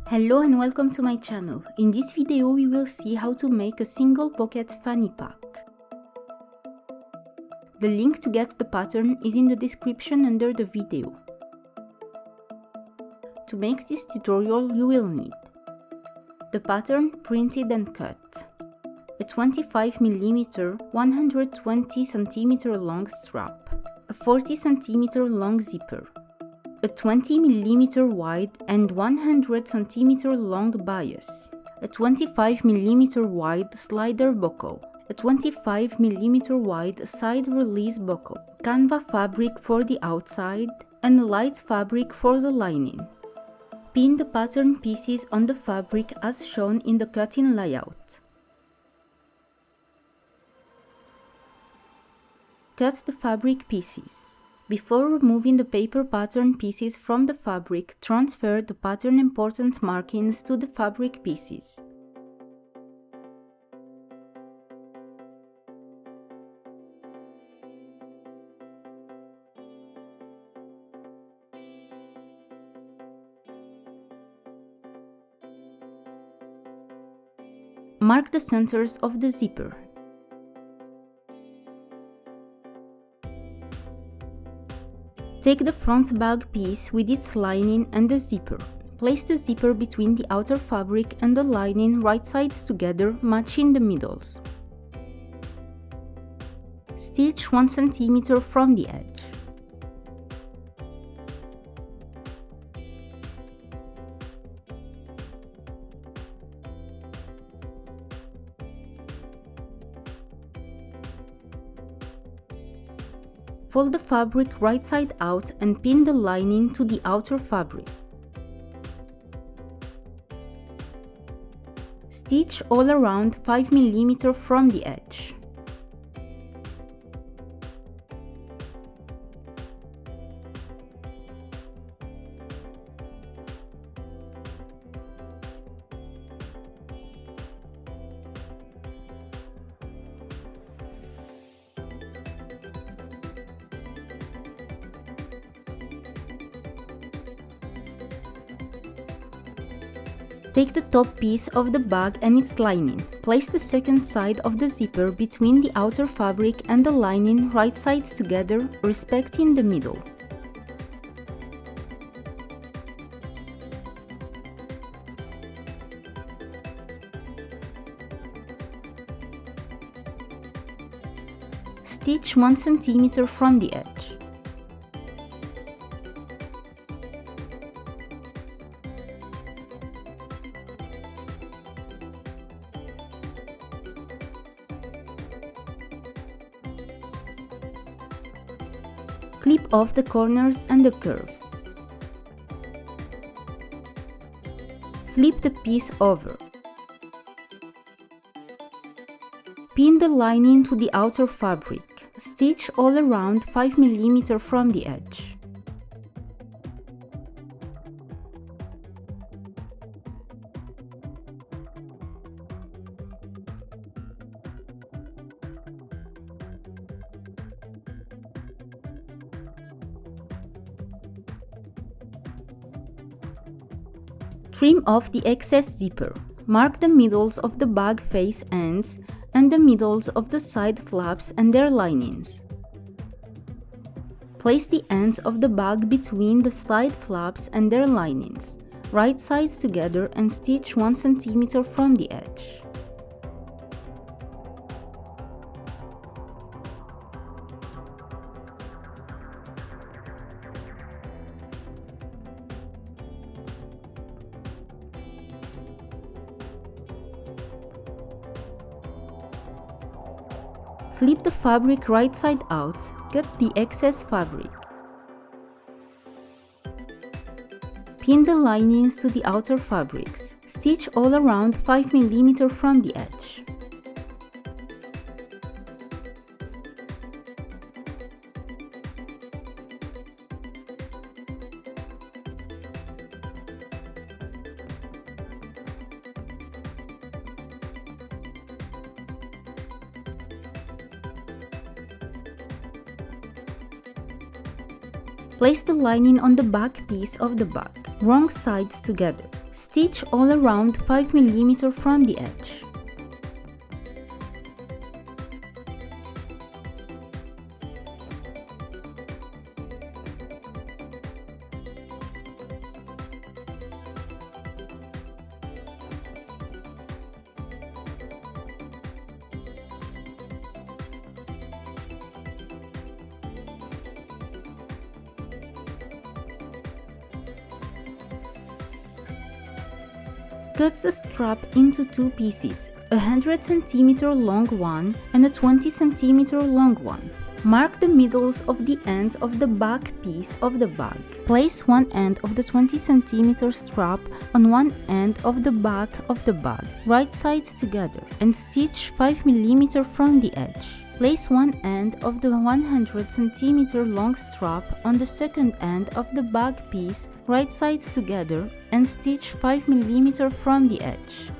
Hello and welcome to my channel. In this video we will see how to make a single pocket fanny pack. The link to get the pattern is in the description under the video. To make this tutorial you will need the pattern printed and cut, a 25mm 120 cm long strap, a 40 cm long zipper, a 20mm wide and 100 cm long bias, a 25mm wide slider buckle, a 25mm wide side release buckle, canva fabric for the outside, and light fabric for the lining. Pin the pattern pieces on the fabric as shown in the cutting layout. Cut the fabric pieces. Before removing the paper pattern pieces from the fabric, transfer the pattern important markings to the fabric pieces. Mark the centers of the zipper. Take the front bag piece with its lining and the zipper. Place the zipper between the outer fabric and the lining right sides together, matching the middles. Stitch 1 cm from the edge. Fold the fabric right side out and pin the lining to the outer fabric. Stitch all around 5mm from the edge. Take the top piece of the bag and its lining. Place the second side of the zipper between the outer fabric and the lining right sides together, respecting the middle. Stitch 1 cm from the edge. Clip off the corners and the curves. Flip the piece over. Pin the lining to the outer fabric. Stitch all around 5mm from the edge. Trim off the excess zipper. Mark the middles of the bag face ends and the middles of the side flaps and their linings. Place the ends of the bag between the side flaps and their linings, right sides together, and stitch 1 cm from the edge. Flip the fabric right side out, cut the excess fabric. Pin the linings to the outer fabrics. Stitch all around 5mm from the edge. Place the lining on the back piece of the bag. wrong sides together. Stitch all around 5 mm from the edge. Cut the strap into two pieces, a 100 cm long one and a 20 cm long one. Mark the middles of the ends of the back piece of the bag. Place one end of the 20 cm strap on one end of the back of the bag, right sides together, and stitch 5 mm from the edge. Place one end of the 100 cm long strap on the second end of the bag piece, right sides together, and stitch 5 mm from the edge.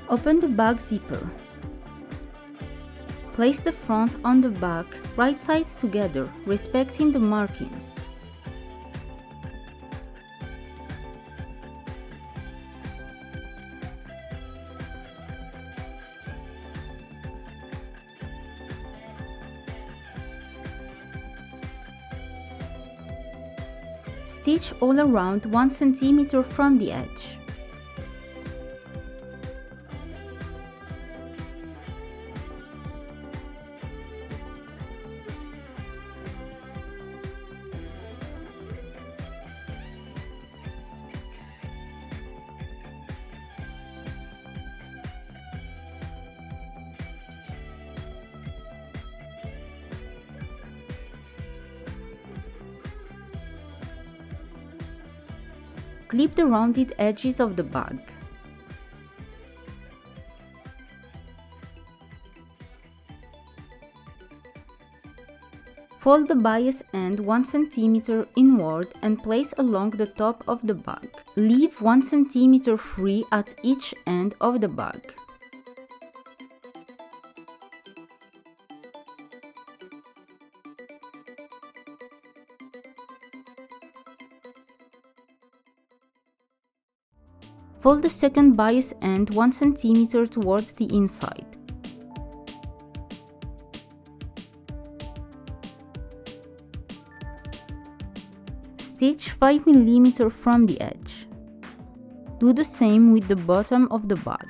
Open the bag zipper. Place the front on the back, right sides together, respecting the markings. Stitch all around 1 cm from the edge. Clip the rounded edges of the bag. Fold the bias end 1 cm inward and place along the top of the bag. Leave 1 cm free at each end of the bag. Fold the second bias end 1 cm towards the inside. Stitch 5 mm from the edge. Do the same with the bottom of the bag.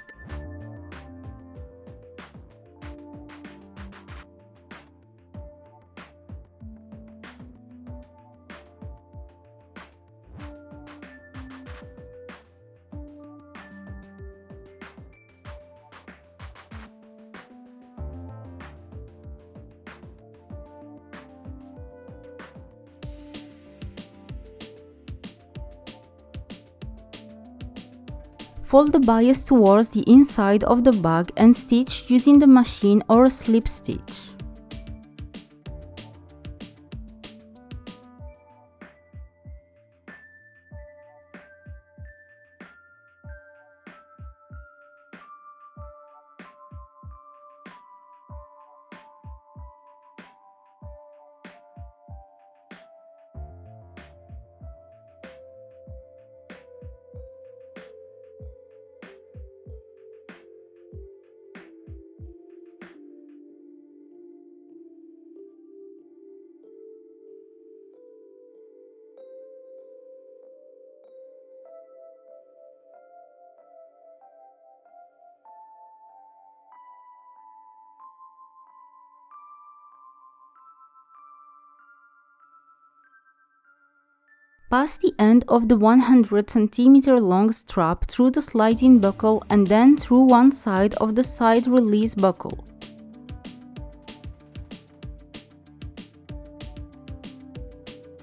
Fold the bias towards the inside of the bag and stitch using the machine or a slip stitch. Pass the end of the 100 cm long strap through the sliding buckle and then through one side of the side release buckle.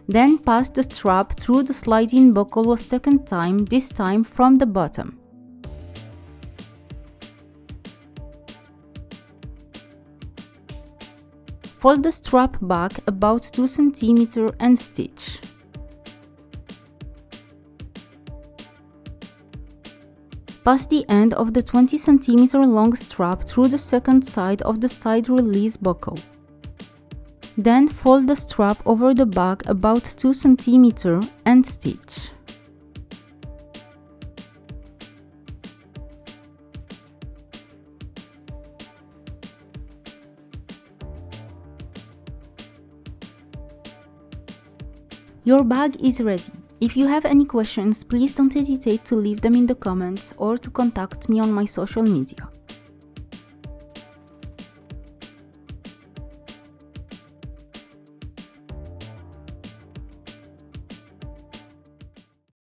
Then pass the strap through the sliding buckle a second time, this time from the bottom. Fold the strap back about 2 cm and stitch. Pass the end of the 20 cm long strap through the second side of the side release buckle. Then fold the strap over the back about 2 cm and stitch. Your bag is ready. If you have any questions, please don't hesitate to leave them in the comments or to contact me on my social media.